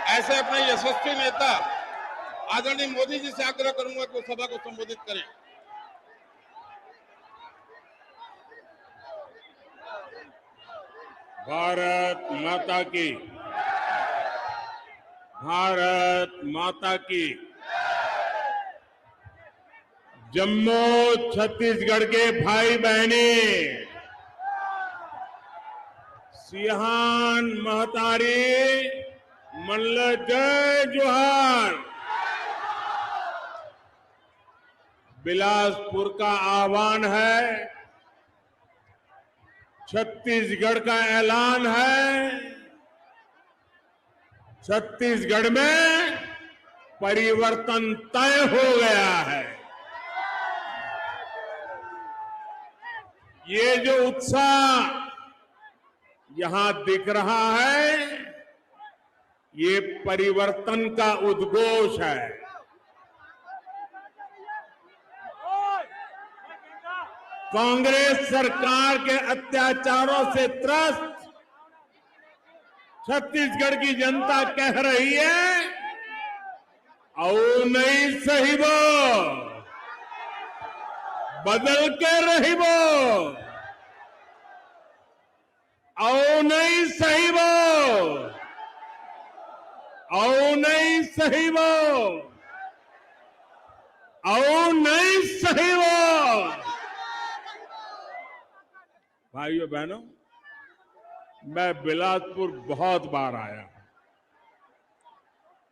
ऐसे अपने यशस्वी नेता आदरणीय मोदी जी से आग्रह करूंगा कि वो सभा को संबोधित करें। भारत माता की, भारत माता की। जम्मू छत्तीसगढ़ के भाई बहने, सियान महतारी, मल्ल जय जोहार। बिलासपुर का आह्वान है, छत्तीसगढ़ का ऐलान है। छत्तीसगढ़ में परिवर्तन तय हो गया है। ये जो उत्साह यहां दिख रहा है, ये परिवर्तन का उद्घोष है। कांग्रेस सरकार के अत्याचारों से त्रस्त छत्तीसगढ़ की जनता कह रही है, औ नहीं सही वो, बदल के रही वो, औ नहीं सही वो, औ नहीं सही वो, औ नहीं सही वो। भाइयों बहनों, मैं बिलासपुर बहुत बार आया।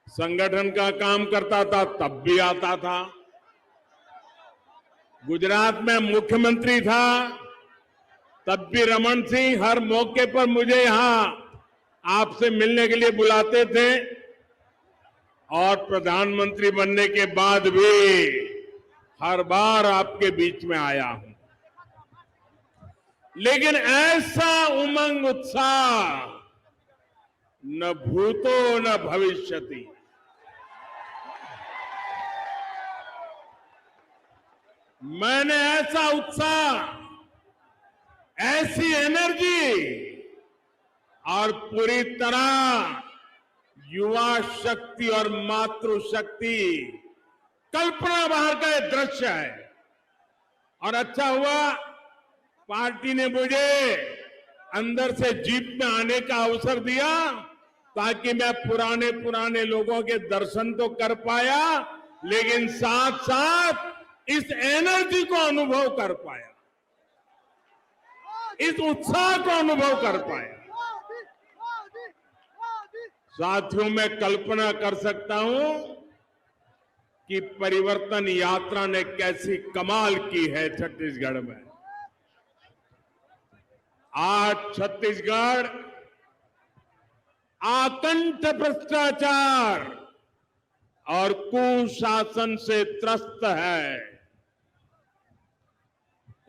संगठन का काम करता था तब भी आता था। गुजरात में मुख्यमंत्री था तब भी रमन सिंह हर मौके पर मुझे यहां आपसे मिलने के लिए बुलाते थे, और प्रधानमंत्री बनने के बाद भी हर बार आपके बीच में आया हूं। लेकिन ऐसा उमंग उत्साह न भूतो न भविष्यति। मैंने ऐसा उत्साह, ऐसी एनर्जी और पूरी तरह युवा शक्ति और मातृशक्ति, कल्पना बाहर का ये दृश्य है। और अच्छा हुआ पार्टी ने मुझे अंदर से जीप में आने का अवसर दिया, ताकि मैं पुराने लोगों के दर्शन तो कर पाया, लेकिन साथ साथ इस एनर्जी को अनुभव कर पाया, इस उत्साह को अनुभव कर पाया। साथियों, मैं कल्पना कर सकता हूं कि परिवर्तन यात्रा ने कैसी कमाल की है छत्तीसगढ़ में। आज छत्तीसगढ़ आकंठ भ्रष्टाचार और कुशासन से त्रस्त है।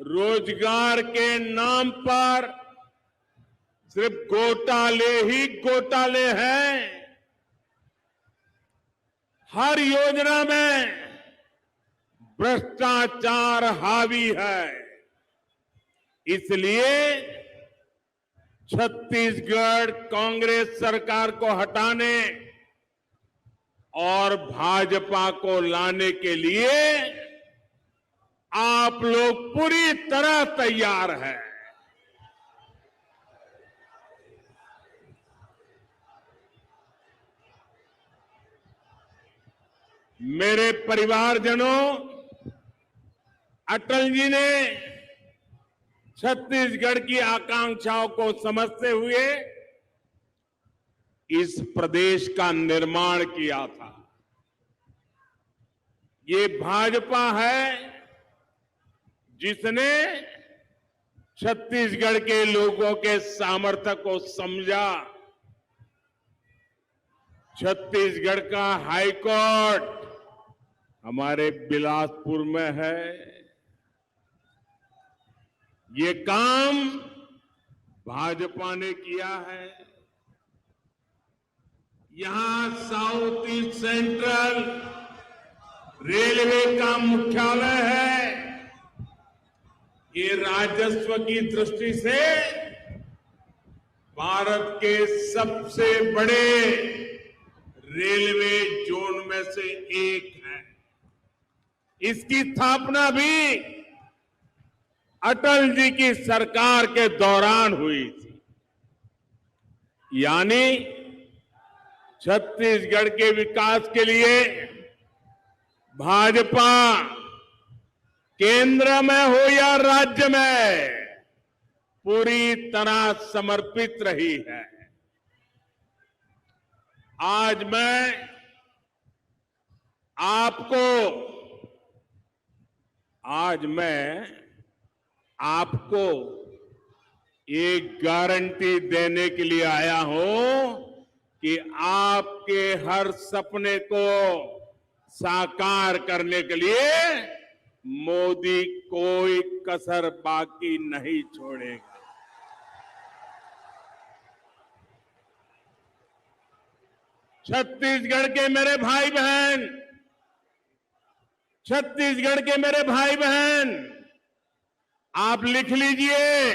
रोजगार के नाम पर सिर्फ घोटाले ही घोटाले हैं। हर योजना में भ्रष्टाचार हावी है। इसलिए छत्तीसगढ़ कांग्रेस सरकार को हटाने और भाजपा को लाने के लिए आप लोग पूरी तरह तैयार हैं। मेरे परिवारजनों, अटल जी ने छत्तीसगढ़ की आकांक्षाओं को समझते हुए इस प्रदेश का निर्माण किया था। ये भाजपा है जिसने छत्तीसगढ़ के लोगों के सामर्थ्य को समझा। छत्तीसगढ़ का हाईकोर्ट हमारे बिलासपुर में है। ये काम भाजपा ने किया है। यहां साउथ ईस्ट सेंट्रल रेलवे का मुख्यालय है। ये राजस्व की दृष्टि से भारत के सबसे बड़े रेलवे जोन में से एक है। इसकी स्थापना भी अटल जी की सरकार के दौरान हुई थी। यानी छत्तीसगढ़ के विकास के लिए भाजपा केंद्र में हो या राज्य में पूरी तरह समर्पित रही है। आज मैं आपको एक गारंटी देने के लिए आया हूं कि आपके हर सपने को साकार करने के लिए मोदी कोई कसर बाकी नहीं छोड़ेगा। छत्तीसगढ़ के मेरे भाई बहन, छत्तीसगढ़ के मेरे भाई बहन, आप लिख लीजिए,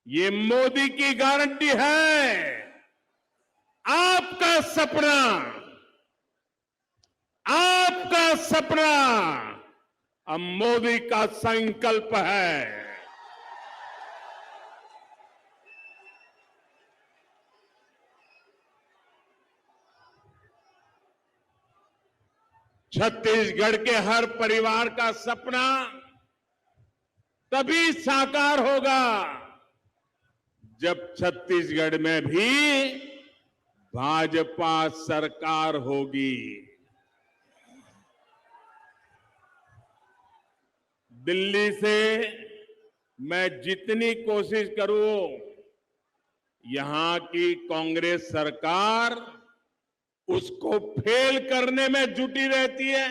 ये मोदी की गारंटी है। आपका सपना, आपका सपना अब मोदी का संकल्प है। छत्तीसगढ़ के हर परिवार का सपना तभी साकार होगा जब छत्तीसगढ़ में भी भाजपा सरकार होगी। दिल्ली से मैं जितनी कोशिश करूं, यहां की कांग्रेस सरकार उसको फेल करने में जुटी रहती है।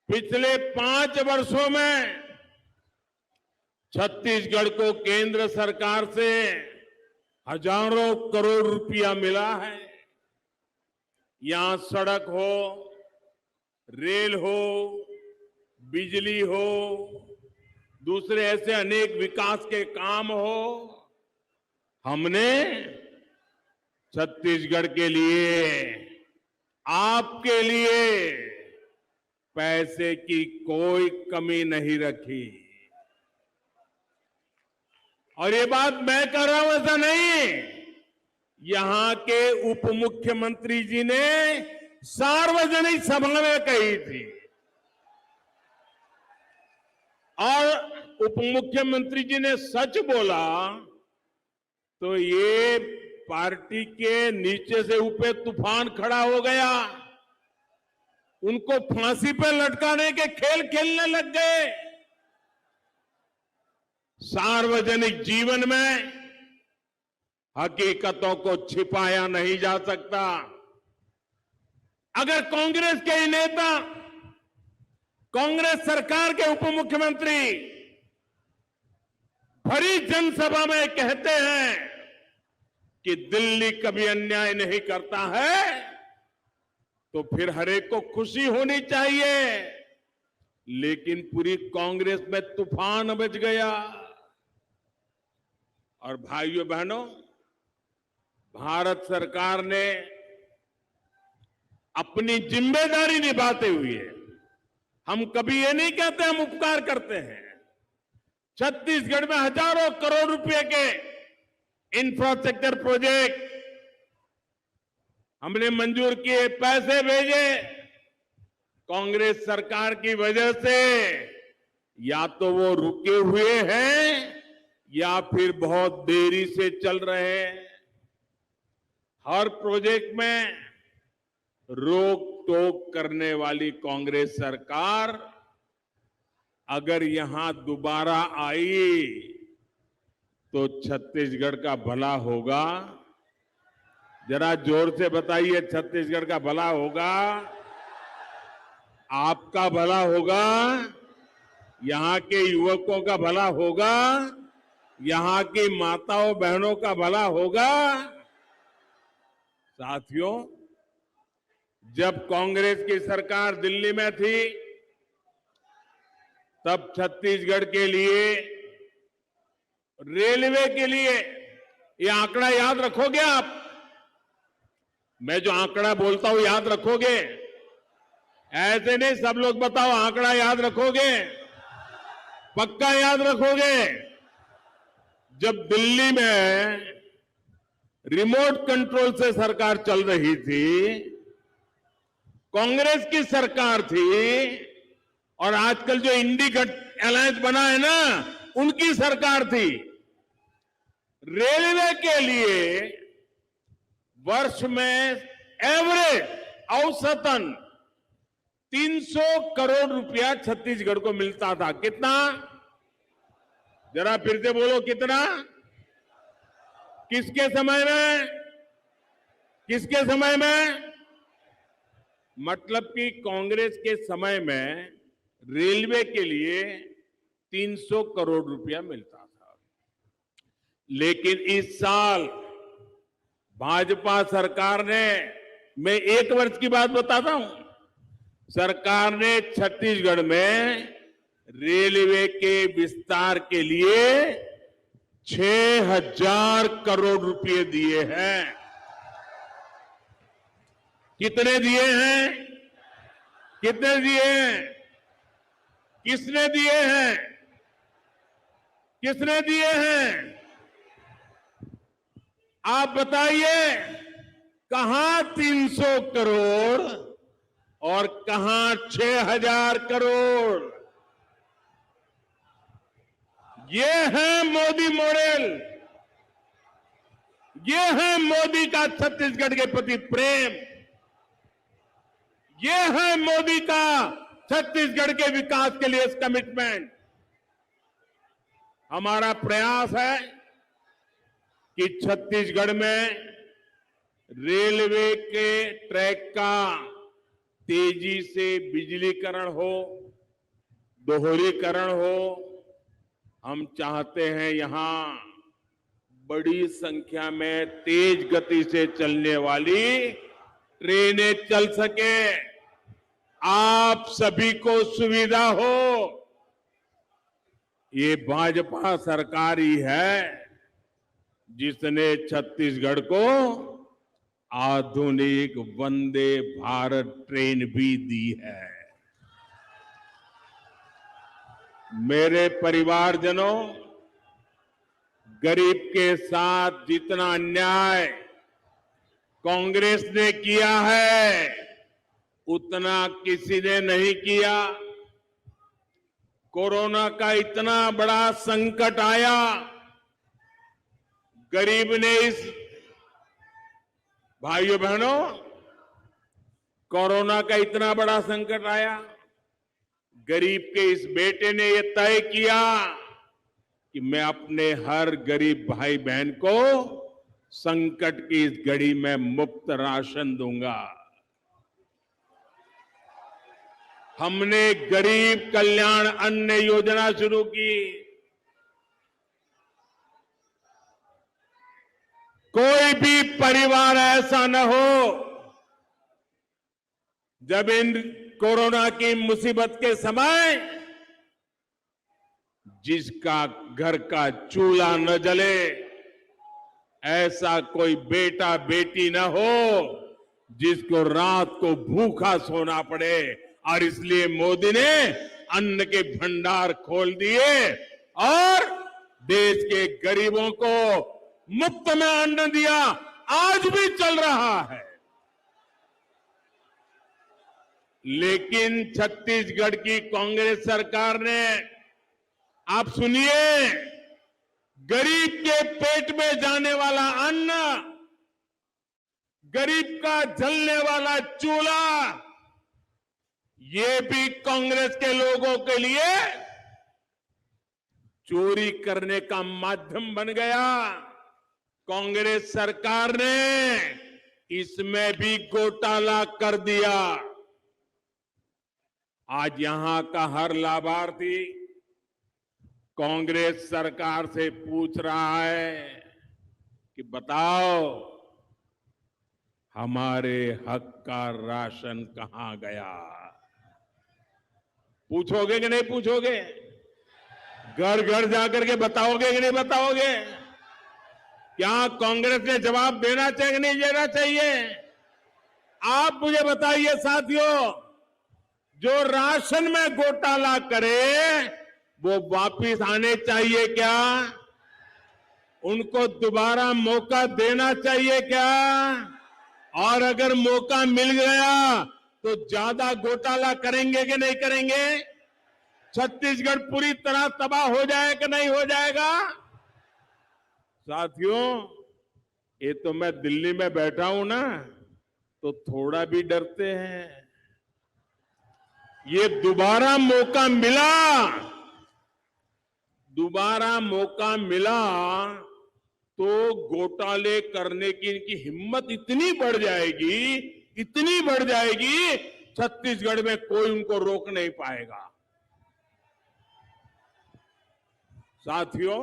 पिछले 5 वर्षों में छत्तीसगढ़ को केंद्र सरकार से हजारों करोड़ रुपया मिला है। यहां सड़क हो, रेल हो, बिजली हो, दूसरे ऐसे अनेक विकास के काम हो, हमने छत्तीसगढ़ के लिए, आपके लिए पैसे की कोई कमी नहीं रखी। और ये बात मैं कर रहा हूं ऐसा नहीं, यहां के उप मुख्यमंत्री जी ने सार्वजनिक सभा में कही थी। और उप मुख्यमंत्री जी ने सच बोला तो ये पार्टी के नीचे से ऊपर तूफान खड़ा हो गया। उनको फांसी पे लटकाने के खेल खेलने लग गए। सार्वजनिक जीवन में हकीकतों को छिपाया नहीं जा सकता। अगर कांग्रेस के ही नेता, कांग्रेस सरकार के उप मुख्यमंत्री भरी जनसभा में कहते हैं कि दिल्ली कभी अन्याय नहीं करता है, तो फिर हर एक को खुशी होनी चाहिए। लेकिन पूरी कांग्रेस में तूफान मच गया। और भाइयों बहनों, भारत सरकार ने अपनी जिम्मेदारी निभाते हुए, हम कभी ये नहीं कहते हम उपकार करते हैं, छत्तीसगढ़ में हजारों करोड़ रुपए के इंफ्रास्ट्रक्चर प्रोजेक्ट हमने मंजूर किए, पैसे भेजे। कांग्रेस सरकार की वजह से या तो वो रुके हुए हैं या फिर बहुत देरी से चल रहे हैं। हर प्रोजेक्ट में रोक टोक करने वाली कांग्रेस सरकार अगर यहां दोबारा आई तो छत्तीसगढ़ का भला होगा। जरा जोर से बताइए, छत्तीसगढ़ का भला होगा, आपका भला होगा, यहां के युवकों का भला होगा, यहां की माताओं बहनों का भला होगा। साथियों, जब कांग्रेस की सरकार दिल्ली में थी तब छत्तीसगढ़ के लिए रेलवे के लिए ये आंकड़ा याद रखोगे आप? मैं जो आंकड़ा बोलता हूं याद रखोगे? ऐसे नहीं सब लोग बताओ, आंकड़ा याद रखोगे? पक्का याद रखोगे? जब दिल्ली में रिमोट कंट्रोल से सरकार चल रही थी, कांग्रेस की सरकार थी, और आजकल जो इंडी अलायंस बना है ना, उनकी सरकार थी। रेलवे के लिए वर्ष में एवरेज औसतन 300 करोड़ रुपया छत्तीसगढ़ को मिलता था। कितना? जरा फिर से बोलो, कितना? किसके समय में? किसके समय में? मतलब कि कांग्रेस के समय में रेलवे के लिए 300 करोड़ रुपया मिलता था। लेकिन इस साल भाजपा सरकार ने, मैं एक वर्ष की बात बताता हूं, सरकार ने छत्तीसगढ़ में रेलवे के विस्तार के लिए 6,000 करोड़ रुपए दिए हैं। कितने दिए हैं? कितने दिए हैं? किसने दिए हैं? किसने दिए हैं? आप बताइए, कहां 300 करोड़ और कहां 6,000 करोड़? ये है मोदी मॉडल, ये है मोदी का छत्तीसगढ़ के प्रति प्रेम, ये है मोदी का छत्तीसगढ़ के विकास के लिए कमिटमेंट। हमारा प्रयास है कि छत्तीसगढ़ में रेलवे के ट्रैक का तेजी से बिजलीकरण हो, दोहरीकरण हो। हम चाहते हैं यहां बड़ी संख्या में तेज गति से चलने वाली ट्रेनें चल सके, आप सभी को सुविधा हो। ये भाजपा सरकार ही है जिसने छत्तीसगढ़ को आधुनिक वंदे भारत ट्रेन भी दी है। मेरे परिवारजनों, गरीब के साथ जितना अन्याय कांग्रेस ने किया है, उतना किसी ने नहीं किया। कोरोना का इतना बड़ा संकट आया, गरीब ने इस, भाइयों बहनों, कोरोना का इतना बड़ा संकट आया, गरीब के इस बेटे ने यह तय किया कि मैं अपने हर गरीब भाई बहन को संकट की इस घड़ी में मुफ्त राशन दूंगा। हमने गरीब कल्याण अन्न योजना शुरू की। कोई भी परिवार ऐसा न हो जब इन कोरोना की मुसीबत के समय जिसका घर का चूल्हा न जले, ऐसा कोई बेटा बेटी न हो जिसको रात को भूखा सोना पड़े। और इसलिए मोदी ने अन्न के भंडार खोल दिए और देश के गरीबों को मुफ्त में अन्न दिया। आज भी चल रहा है। लेकिन छत्तीसगढ़ की कांग्रेस सरकार ने, आप सुनिए, गरीब के पेट में जाने वाला अन्न, गरीब का जलने वाला चूल्हा, ये भी कांग्रेस के लोगों के लिए चोरी करने का माध्यम बन गया। कांग्रेस सरकार ने इसमें भी घोटाला कर दिया। आज यहां का हर लाभार्थी कांग्रेस सरकार से पूछ रहा है कि बताओ हमारे हक का राशन कहां गया? पूछोगे कि नहीं पूछोगे? घर घर जाकर के बताओगे कि नहीं बताओगे? क्या कांग्रेस ने जवाब देना चाहिए कि नहीं देना चाहिए? आप मुझे बताइए साथियों, जो राशन में घोटाला करे वो वापिस आने चाहिए क्या? उनको दोबारा मौका देना चाहिए क्या? और अगर मौका मिल गया तो ज्यादा घोटाला करेंगे कि नहीं करेंगे? छत्तीसगढ़ पूरी तरह तबाह हो जाए कि नहीं हो जाएगा? साथियों, ये तो मैं दिल्ली में बैठा हूं ना, तो थोड़ा भी डरते हैं। ये दोबारा मौका मिला तो घोटाले करने की इनकी हिम्मत इतनी बढ़ जाएगी, छत्तीसगढ़ में कोई उनको रोक नहीं पाएगा। साथियों,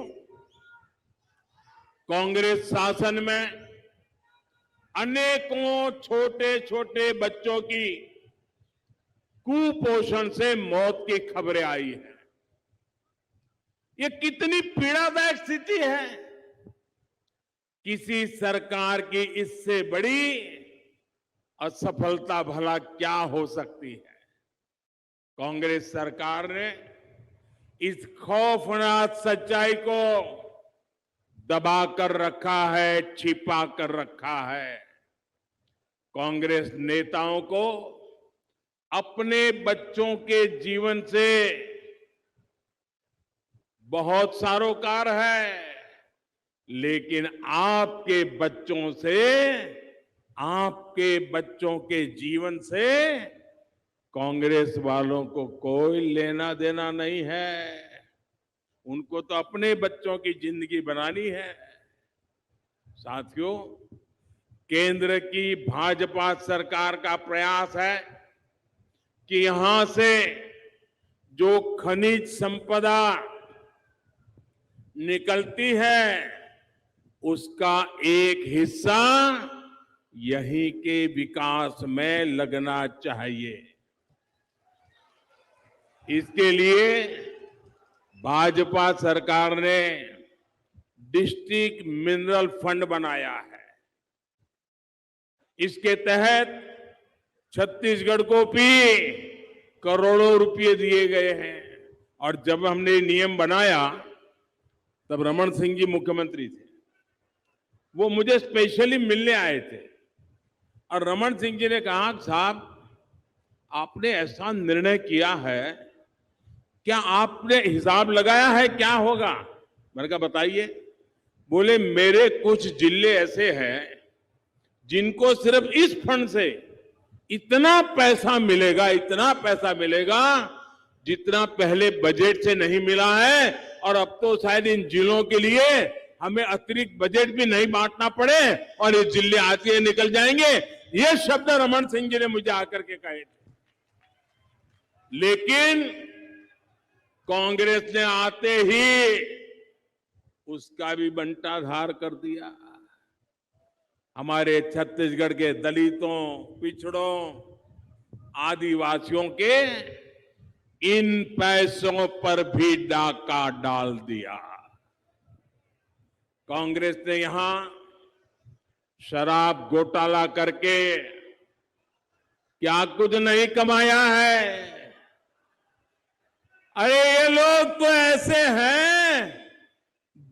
कांग्रेस शासन में अनेकों छोटे छोटे बच्चों की कुपोषण से मौत की खबरें आई है। ये कितनी पीड़ादायक स्थिति है। किसी सरकार की इससे बड़ी असफलता भला क्या हो सकती है? कांग्रेस सरकार ने इस खौफनाक सच्चाई को दबा कर रखा है, छिपा कर रखा है। कांग्रेस नेताओं को अपने बच्चों के जीवन से बहुत सरोकार है, लेकिन आपके बच्चों के जीवन से कांग्रेस वालों को कोई लेना देना नहीं है। उनको तो अपने बच्चों की जिंदगी बनानी है। साथियों, केंद्र की भाजपा सरकार का प्रयास है कि यहां से जो खनिज संपदा निकलती है उसका एक हिस्सा यहीं के विकास में लगना चाहिए। इसके लिए भाजपा सरकार ने डिस्ट्रिक्ट मिनरल फंड बनाया है। इसके तहत छत्तीसगढ़ को भी करोड़ों रुपए दिए गए हैं। और जब हमने नियम बनाया तब रमन सिंह जी मुख्यमंत्री थे। वो मुझे स्पेशली मिलने आए थे और रमन सिंह जी ने कहा, साहब आपने ऐसा निर्णय किया है, क्या आपने हिसाब लगाया है क्या होगा? मैंने कहा बताइए। बोले मेरे कुछ जिले ऐसे हैं जिनको सिर्फ इस फंड से इतना पैसा मिलेगा जितना पहले बजट से नहीं मिला है, और अब तो शायद इन जिलों के लिए हमें अतिरिक्त बजट भी नहीं बांटना पड़े और ये जिले आते निकल जाएंगे। ये शब्द रमन सिंह जी ने मुझे आकर के कहे थे। लेकिन कांग्रेस ने आते ही उसका भी बंटाधार कर दिया। हमारे छत्तीसगढ़ के दलितों, पिछड़ों, आदिवासियों के इन पैसों पर भी डाका डाल दिया। कांग्रेस ने यहां शराब घोटाला करके क्या कुछ नहीं कमाया है। अरे ये लोग तो ऐसे हैं,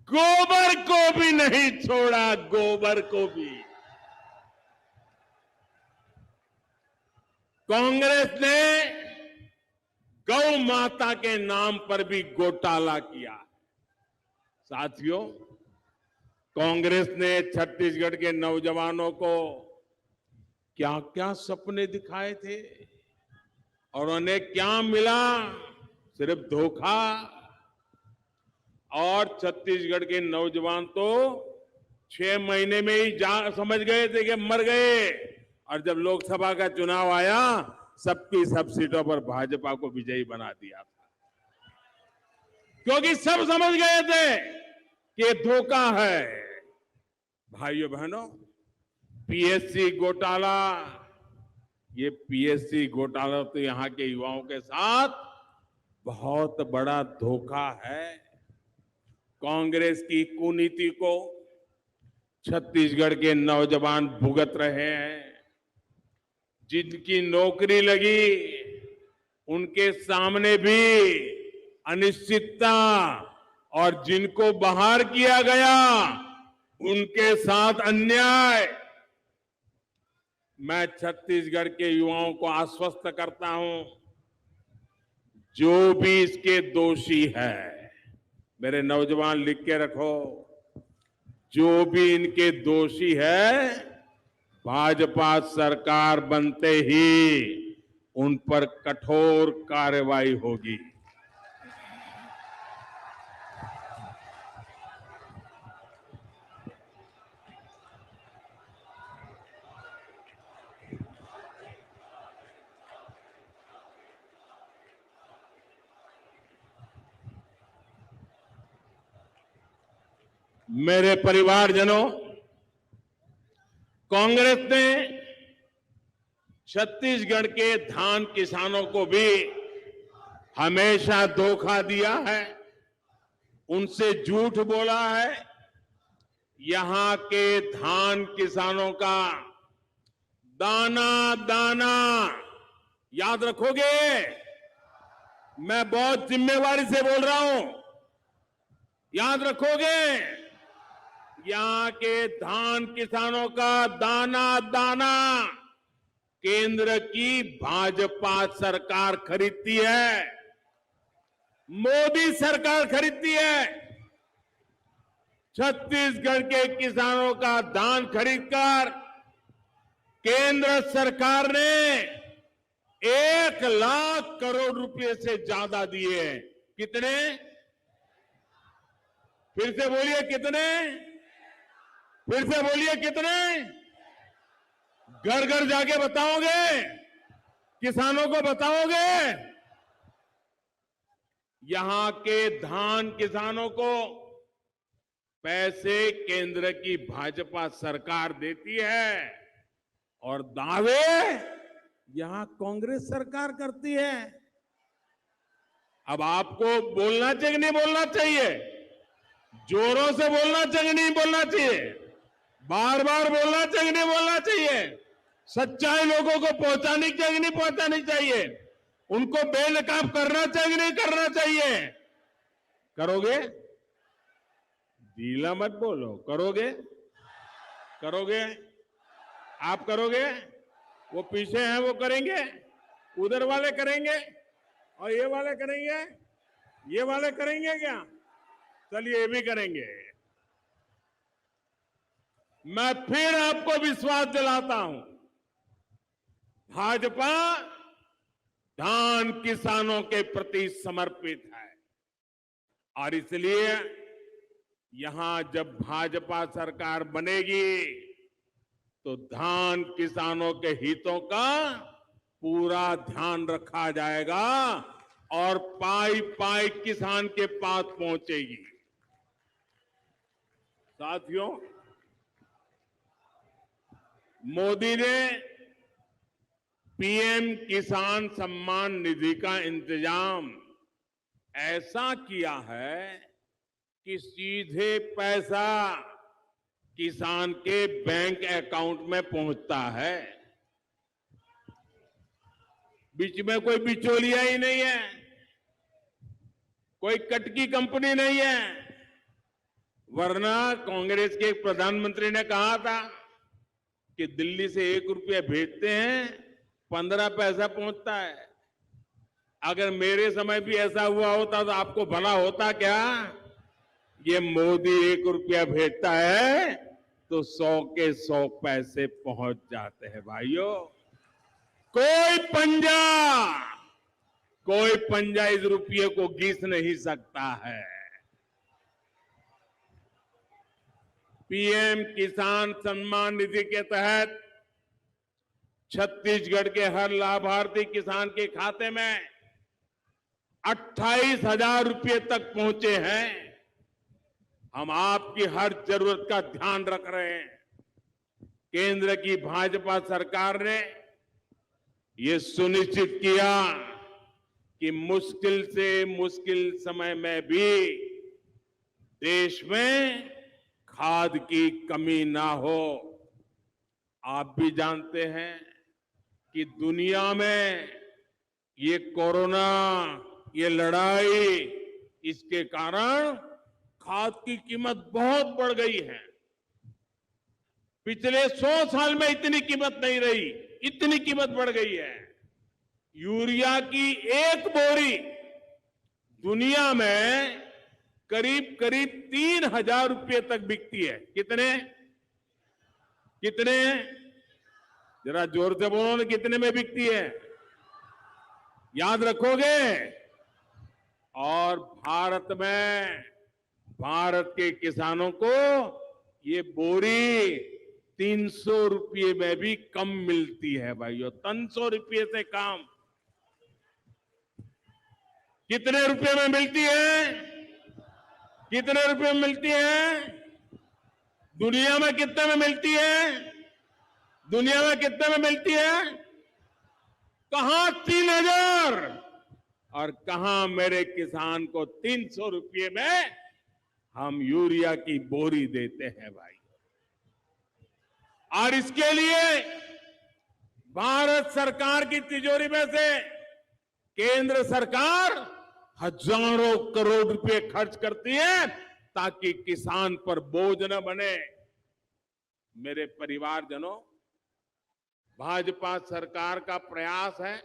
गोबर को भी नहीं छोड़ा, गोबर को भी। कांग्रेस ने गौ माता के नाम पर भी घोटाला किया। साथियों, कांग्रेस ने छत्तीसगढ़ के नौजवानों को क्या क्या सपने दिखाए थे और उन्हें क्या मिला? सिर्फ धोखा। और छत्तीसगढ़ के नौजवान तो 6 महीने में ही समझ गए थे कि मर गए। और जब लोकसभा का चुनाव आया, सबकी सब सीटों पर भाजपा को विजयी बना दिया था, क्योंकि सब समझ गए थे कि ये धोखा है। भाइयों बहनों, पीएससी घोटाला, ये पीएससी घोटाला तो यहां के युवाओं के साथ बहुत बड़ा धोखा है। कांग्रेस की कुनीति को छत्तीसगढ़ के नौजवान भुगत रहे हैं। जिनकी नौकरी लगी उनके सामने भी अनिश्चितता, और जिनको बाहर किया गया उनके साथ अन्याय। मैं छत्तीसगढ़ के युवाओं को आश्वस्त करता हूं, जो भी इसके दोषी है, मेरे नौजवान लिख के रखो, जो भी इनके दोषी है, भाजपा सरकार बनते ही उन पर कठोर कार्रवाई होगी। मेरे परिवारजनों, कांग्रेस ने छत्तीसगढ़ के धान किसानों को भी हमेशा धोखा दिया है, उनसे झूठ बोला है। यहां के धान किसानों का दाना दाना याद रखोगे? मैं बहुत जिम्मेवारी से बोल रहा हूं, याद रखोगे? यहां के धान किसानों का दाना दाना केंद्र की भाजपा सरकार खरीदती है, मोदी सरकार खरीदती है। छत्तीसगढ़ के किसानों का धान खरीदकर केंद्र सरकार ने 1,00,000 करोड़ रुपए से ज्यादा दिए हैं। कितने? फिर से बोलिए कितने? फिर से बोलिए कितने? घर घर जाके बताओगे? किसानों को बताओगे? यहां के धान किसानों को पैसे केंद्र की भाजपा सरकार देती है और दावे यहां कांग्रेस सरकार करती है। अब आपको बोलना चाहिए नहीं बोलना चाहिए? जोरों से बोलना चाहिए नहीं बोलना चाहिए? बार बार बोलना चाहिए नहीं बोलना चाहिए? सच्चाई लोगों को पहुंचानी चाहिए नहीं पहुंचानी चाहिए? उनको बेनकाब करना चाहिए नहीं करना चाहिए? करोगे? ढीला मत बोलो, करोगे? करोगे? आप करोगे? वो पीछे हैं वो करेंगे, उधर वाले करेंगे, और ये वाले करेंगे, ये वाले करेंगे क्या? चलिए ये भी करेंगे। मैं फिर आपको विश्वास दिलाता हूं, भाजपा धान किसानों के प्रति समर्पित है, और इसलिए यहां जब भाजपा सरकार बनेगी तो धान किसानों के हितों का पूरा ध्यान रखा जाएगा और पाई पाई किसान के पास पहुंचेगी। साथियों, मोदी ने पीएम किसान सम्मान निधि का इंतजाम ऐसा किया है कि सीधे पैसा किसान के बैंक अकाउंट में पहुंचता है। बीच में कोई बिचौलिया ही नहीं है, कोई कटकी कंपनी नहीं है। वरना कांग्रेस के एक प्रधानमंत्री ने कहा था कि दिल्ली से 1 रुपया भेजते हैं 15 पैसा पहुंचता है। अगर मेरे समय भी ऐसा हुआ होता तो आपको भला होता क्या? ये मोदी 1 रुपया भेजता है तो 100 के 100 पैसे पहुंच जाते हैं। भाइयों, कोई पंजा इस रुपये को घिस नहीं सकता है। पीएम किसान सम्मान निधि के तहत छत्तीसगढ़ के हर लाभार्थी किसान के खाते में 28,000 रुपये तक पहुंचे हैं। हम आपकी हर जरूरत का ध्यान रख रहे हैं। केंद्र की भाजपा सरकार ने ये सुनिश्चित किया कि मुश्किल से मुश्किल समय में भी देश में खाद की कमी ना हो। आप भी जानते हैं कि दुनिया में ये कोरोना, ये लड़ाई, इसके कारण खाद की कीमत बहुत बढ़ गई है। पिछले 100 साल में इतनी कीमत नहीं रही, इतनी कीमत बढ़ गई है। यूरिया की एक बोरी दुनिया में करीब करीब 3,000 रुपये तक बिकती है। कितने कितने? जरा जोर से बोलो ना, कितने में बिकती है? याद रखोगे? और भारत के किसानों को ये बोरी 300 रुपये में भी कम मिलती है भाइयों, 300 रुपये से कम। कितने रुपए में मिलती है? कितने रुपए में मिलती है? दुनिया में कितने में मिलती है? दुनिया में कितने में मिलती है? कहां 3,000 और कहां मेरे किसान को 300 रुपये में हम यूरिया की बोरी देते हैं भाई। और इसके लिए भारत सरकार की तिजोरी में से केंद्र सरकार हजारों करोड़ रुपए खर्च करती है ताकि किसान पर बोझ न बने। मेरे परिवारजनों, भाजपा सरकार का प्रयास है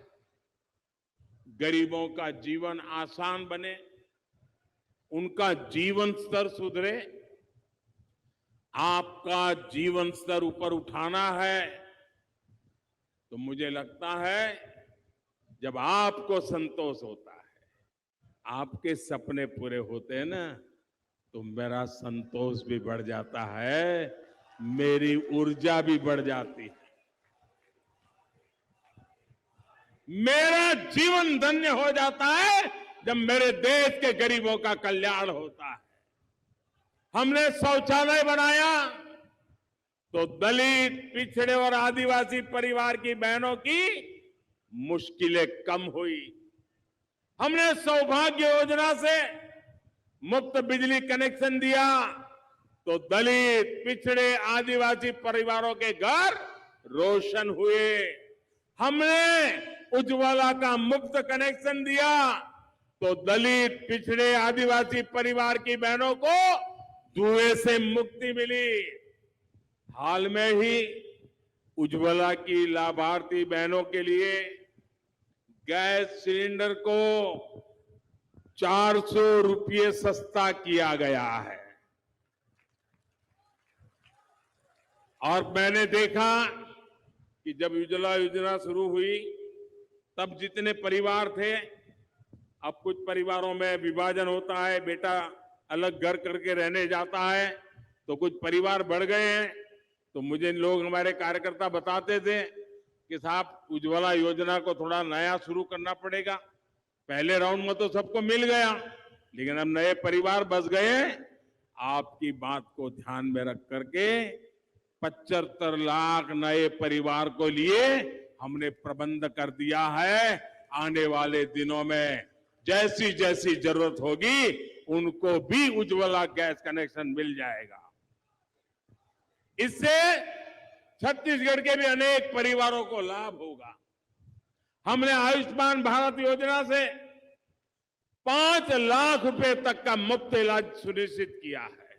गरीबों का जीवन आसान बने, उनका जीवन स्तर सुधरे। आपका जीवन स्तर ऊपर उठाना है तो मुझे लगता है जब आपको संतोष होता है, आपके सपने पूरे होते हैं ना, तो मेरा संतोष भी बढ़ जाता है, मेरी ऊर्जा भी बढ़ जाती है, मेरा जीवन धन्य हो जाता है जब मेरे देश के गरीबों का कल्याण होता है। हमने शौचालय बनाया तो दलित, पिछड़े और आदिवासी परिवार की बहनों की मुश्किलें कम हुई। हमने सौभाग्य योजना से मुफ्त बिजली कनेक्शन दिया तो दलित, पिछड़े, आदिवासी परिवारों के घर रोशन हुए। हमने उज्ज्वला का मुफ्त कनेक्शन दिया तो दलित, पिछड़े, आदिवासी परिवार की बहनों को धुएं से मुक्ति मिली। हाल में ही उज्ज्वला की लाभार्थी बहनों के लिए गैस सिलेंडर को 400 रुपये सस्ता किया गया है। और मैंने देखा कि जब उज्ज्वला योजना शुरू हुई तब जितने परिवार थे, अब कुछ परिवारों में विभाजन होता है, बेटा अलग घर करके रहने जाता है, तो कुछ परिवार बढ़ गए हैं। तो मुझे लोग, हमारे कार्यकर्ता बताते थे कि साहब उज्ज्वला योजना को थोड़ा नया शुरू करना पड़ेगा। पहले राउंड में तो सबको मिल गया, लेकिन अब नए परिवार बस गए। आपकी बात को ध्यान में रख करके 75 लाख नए परिवार को लिए हमने प्रबंध कर दिया है। आने वाले दिनों में जैसी जैसी जरूरत होगी उनको भी उज्ज्वला गैस कनेक्शन मिल जाएगा। इससे छत्तीसगढ़ के भी अनेक परिवारों को लाभ होगा। हमने आयुष्मान भारत योजना से 5 लाख रुपए तक का मुफ्त इलाज सुनिश्चित किया है।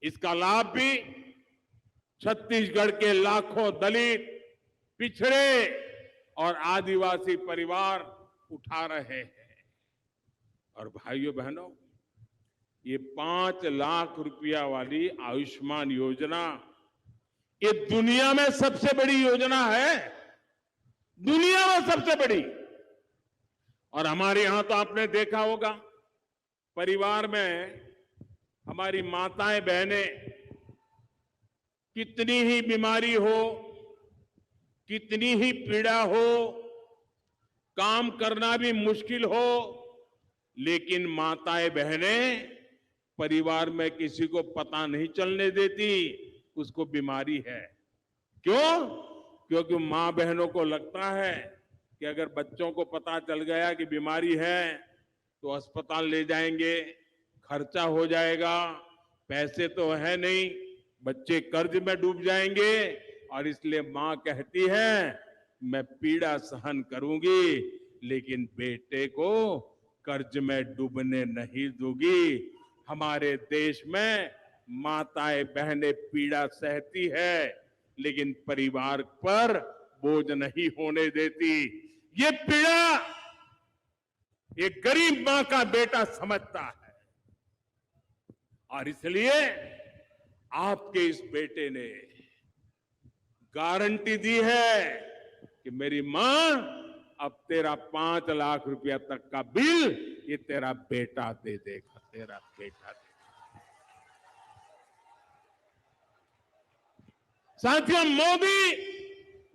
इसका लाभ भी छत्तीसगढ़ के लाखों दलित, पिछड़े और आदिवासी परिवार उठा रहे हैं। और भाइयों बहनों, ये 5 लाख रुपया वाली आयुष्मान योजना ये दुनिया में सबसे बड़ी योजना है, दुनिया में सबसे बड़ी। और हमारे यहां तो आपने देखा होगा, परिवार में हमारी माताएं बहनें कितनी ही बीमारी हो, कितनी ही पीड़ा हो, काम करना भी मुश्किल हो, लेकिन माताएं बहनें परिवार में किसी को पता नहीं चलने देती उसको बीमारी है। क्यों? क्योंकि मां बहनों को लगता है कि अगर बच्चों को पता चल गया कि बीमारी है तो अस्पताल ले जाएंगे, खर्चा हो जाएगा, पैसे तो है नहीं, बच्चे कर्ज में डूब जाएंगे और इसलिए मां कहती है मैं पीड़ा सहन करूंगी लेकिन बेटे को कर्ज में डूबने नहीं दूंगी। हमारे देश में माताएं बहनें पीड़ा सहती है लेकिन परिवार पर बोझ नहीं होने देती। ये पीड़ा ये गरीब मां का बेटा समझता है और इसलिए आपके इस बेटे ने गारंटी दी है कि मेरी मां अब तेरा 5 लाख रुपया तक का बिल ये तेरा बेटा दे देगा, तेरा बेटा दे देगा। साथियों,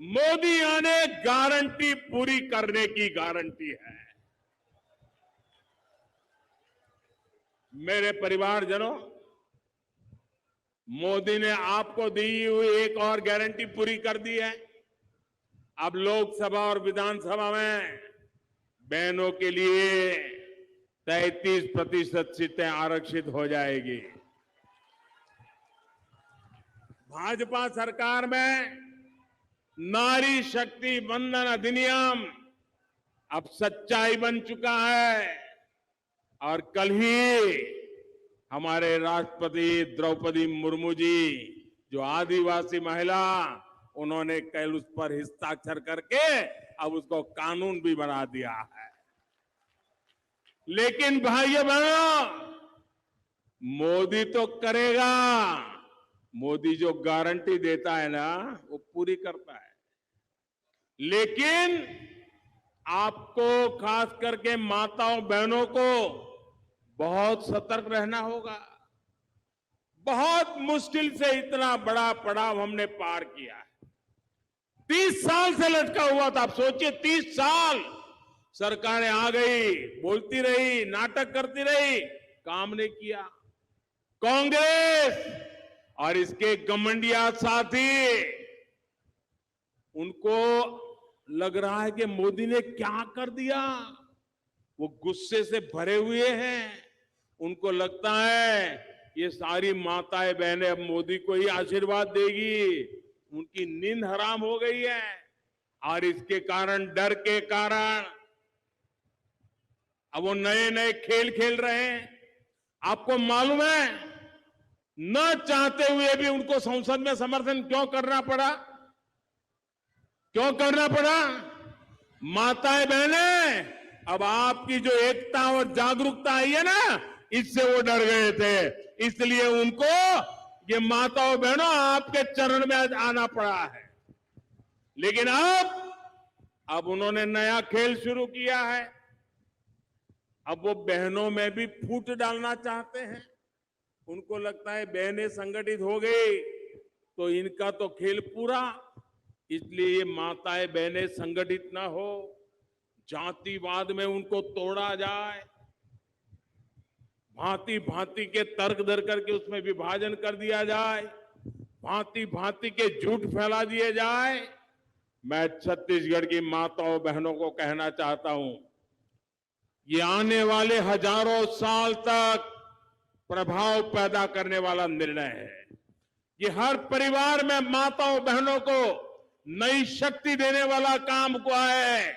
मोदी आने गारंटी पूरी करने की गारंटी है। मेरे परिवारजनों, मोदी ने आपको दी हुई एक और गारंटी पूरी कर दी है। अब लोकसभा और विधानसभा में बहनों के लिए 33% सीटें आरक्षित हो जाएगी। भाजपा सरकार में नारी शक्ति वंदन अधिनियम अब सच्चाई बन चुका है और कल ही हमारे राष्ट्रपति द्रौपदी मुर्मू जी जो आदिवासी महिला, उन्होंने कल उस पर हस्ताक्षर करके अब उसको कानून भी बना दिया है। लेकिन भाइयों बहनों, मोदी तो करेगा, मोदी जो गारंटी देता है ना वो पूरी करता है। लेकिन आपको खास करके माताओं बहनों को बहुत सतर्क रहना होगा। बहुत मुश्किल से इतना बड़ा पड़ाव हमने पार किया है। 30 साल से लटका हुआ था। आप सोचिए, 30 साल सरकारें आ गई, बोलती रही, नाटक करती रही, काम नहीं किया। कांग्रेस और इसके गमंडिया साथी, उनको लग रहा है कि मोदी ने क्या कर दिया, वो गुस्से से भरे हुए हैं। उनको लगता है ये सारी माताएं बहनें अब मोदी को ही आशीर्वाद देगी। उनकी नींद हराम हो गई है और इसके कारण, डर के कारण अब वो नए नए खेल खेल रहे हैं। आपको मालूम है, न चाहते हुए भी उनको संसद में समर्थन क्यों करना पड़ा? क्यों करना पड़ा? माताएं बहनें, अब आपकी जो एकता और जागरूकता आई है ना, इससे वो डर गए थे। इसलिए उनको ये माताओं बहनों आपके चरण में आज आना पड़ा है। लेकिन अब उन्होंने नया खेल शुरू किया है। अब वो बहनों में भी फूट डालना चाहते हैं। उनको लगता है बहनें संगठित हो गई तो इनका तो खेल पूरा। इसलिए ये माताएं बहनें संगठित ना हो, जातिवाद में उनको तोड़ा जाए, भांति भांति के तर्क दर करके उसमें विभाजन कर दिया जाए, भांति भांति के झूठ फैला दिए जाए। मैं छत्तीसगढ़ की माताओं बहनों को कहना चाहता हूं, ये आने वाले हजारों साल तक प्रभाव पैदा करने वाला निर्णय है। ये हर परिवार में माताओं बहनों को नई शक्ति देने वाला काम हुआ है।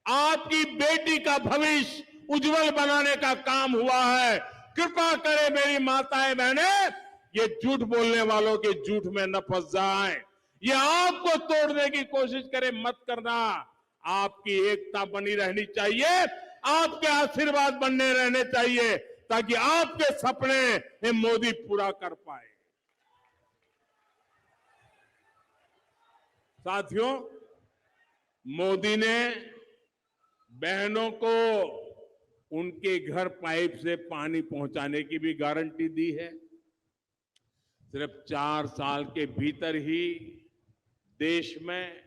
आपकी बेटी का भविष्य उज्जवल बनाने का काम हुआ है। कृपा करें मेरी माताएं बहनें, ये झूठ बोलने वालों के झूठ में न फंस जाएं। ये आपको तोड़ने की कोशिश करे, मत करना। आपकी एकता बनी रहनी चाहिए, आपके आशीर्वाद बनने रहने चाहिए, ताकि आपके सपने ये मोदी पूरा कर पाए। साथियों, मोदी ने बहनों को उनके घर पाइप से पानी पहुंचाने की भी गारंटी दी है। सिर्फ 4 साल के भीतर ही देश में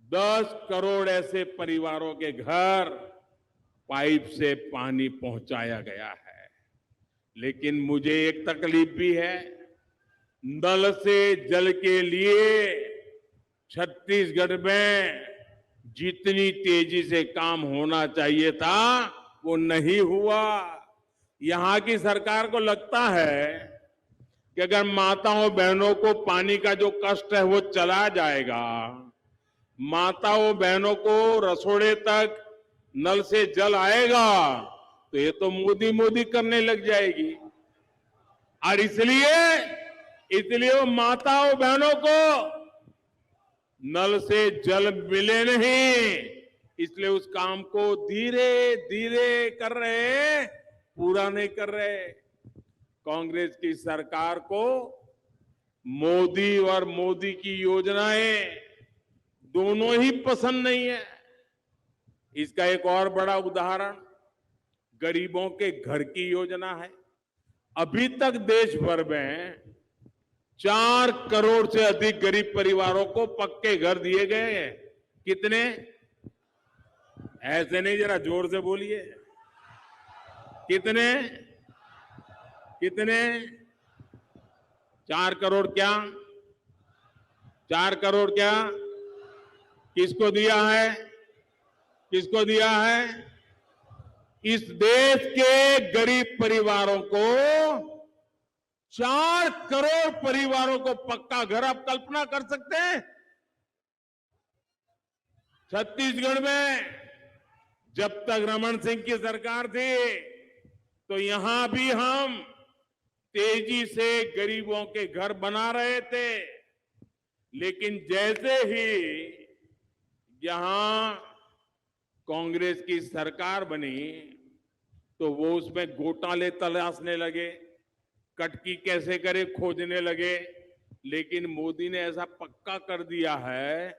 10 करोड़ ऐसे परिवारों के घर पाइप से पानी पहुंचाया गया है। लेकिन मुझे एक तकलीफ भी है, नल से जल के लिए छत्तीसगढ़ में जितनी तेजी से काम होना चाहिए था वो नहीं हुआ। यहां की सरकार को लगता है कि अगर माताओं बहनों को पानी का जो कष्ट है वो चला जाएगा, माताओं बहनों को रसोड़े तक नल से जल आएगा, तो ये तो मोदी मोदी करने लग जाएगी। और इसलिए इसलिए वो माताओं बहनों को नल से जल मिले नहीं, इसलिए उस काम को धीरे धीरे कर रहे हैं, पूरा नहीं कर रहे। कांग्रेस की सरकार को मोदी और मोदी की योजनाएं दोनों ही पसंद नहीं है। इसका एक और बड़ा उदाहरण गरीबों के घर की योजना है। अभी तक देश भर में 4 करोड़ से अधिक गरीब परिवारों को पक्के घर दिए गए हैं। कितने? ऐसे नहीं, जरा जोर से बोलिए। कितने? कितने? 4 करोड़ क्या? 4 करोड़ क्या? किसको दिया है? किसको दिया है? इस देश के गरीब परिवारों को, 4 करोड़ परिवारों को पक्का घर। आप कल्पना कर सकते हैं? छत्तीसगढ़ में जब तक रमन सिंह की सरकार थी तो यहां भी हम तेजी से गरीबों के घर बना रहे थे, लेकिन जैसे ही यहां कांग्रेस की सरकार बनी तो वो उसमें घोटाले तलाशने लगे, कटकी कैसे करे खोजने लगे। लेकिन मोदी ने ऐसा पक्का कर दिया है,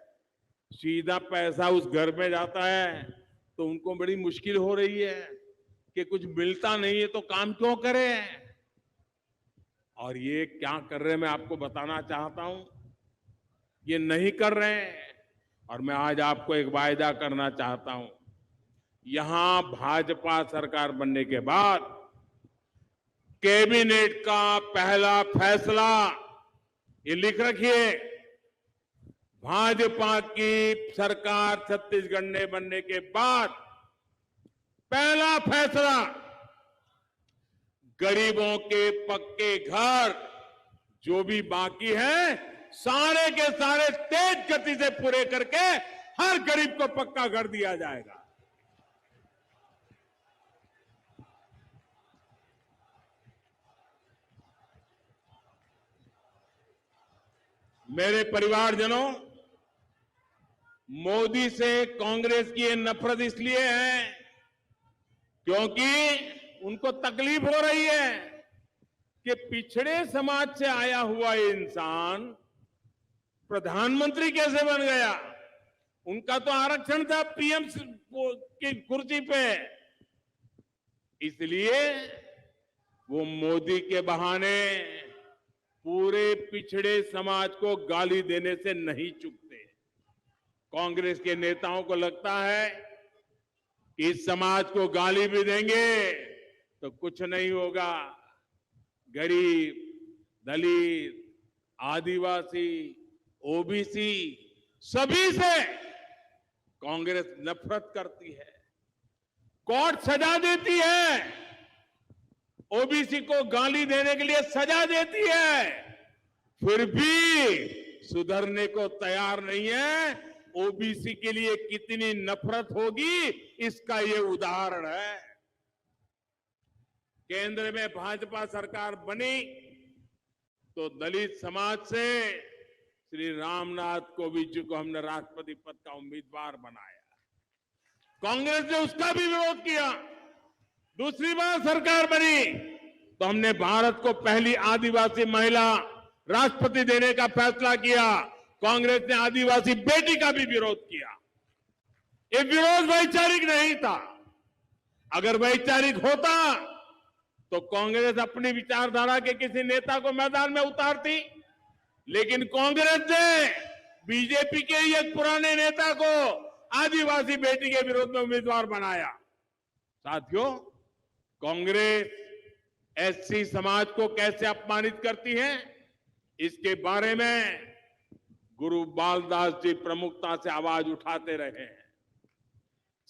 सीधा पैसा उस घर में जाता है, तो उनको बड़ी मुश्किल हो रही है कि कुछ मिलता नहीं है तो काम क्यों करें। और ये क्या कर रहे हैं मैं आपको बताना चाहता हूं। ये नहीं कर रहे हैं। और मैं आज आपको एक वायदा करना चाहता हूं, यहां भाजपा सरकार बनने के बाद कैबिनेट का पहला फैसला, ये लिख रखिए, भाजपा की सरकार छत्तीसगढ़ में बनने के बाद पहला फैसला, गरीबों के पक्के घर जो भी बाकी है सारे के सारे तेज गति से पूरे करके हर गरीब को पक्का घर दिया जाएगा। मेरे परिवारजनों, मोदी से कांग्रेस की ये नफरत इसलिए है क्योंकि उनको तकलीफ हो रही है कि पिछड़े समाज से आया हुआ इंसान प्रधानमंत्री कैसे बन गया। उनका तो आरक्षण था पीएम की कुर्सी पे, इसलिए वो मोदी के बहाने पूरे पिछड़े समाज को गाली देने से नहीं चूकते। कांग्रेस के नेताओं को लगता है कि इस समाज को गाली भी देंगे तो कुछ नहीं होगा। गरीब, दलित, आदिवासी, ओबीसी सभी से कांग्रेस नफरत करती है, कोर्ट सजा देती है, ओबीसी को गाली देने के लिए सजा देती है, फिर भी सुधरने को तैयार नहीं है। ओबीसी के लिए कितनी नफरत होगी इसका ये उदाहरण है। केंद्र में भाजपा सरकार बनी तो दलित समाज से श्री रामनाथ कोविंद जी को हमने राष्ट्रपति पद का उम्मीदवार बनाया। कांग्रेस ने उसका भी विरोध किया। दूसरी बार सरकार बनी तो हमने भारत को पहली आदिवासी महिला राष्ट्रपति देने का फैसला किया। कांग्रेस ने आदिवासी बेटी का भी विरोध किया। ये विरोध वैचारिक नहीं था। अगर वैचारिक होता तो कांग्रेस अपनी विचारधारा के किसी नेता को मैदान में उतारती, लेकिन कांग्रेस ने बीजेपी के एक पुराने नेता को आदिवासी बेटी के विरोध में उम्मीदवार बनाया। साथियों, कांग्रेस एससी समाज को कैसे अपमानित करती है, इसके बारे में गुरु बालदास जी प्रमुखता से आवाज उठाते रहे हैं।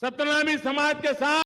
सतनामी समाज के साथ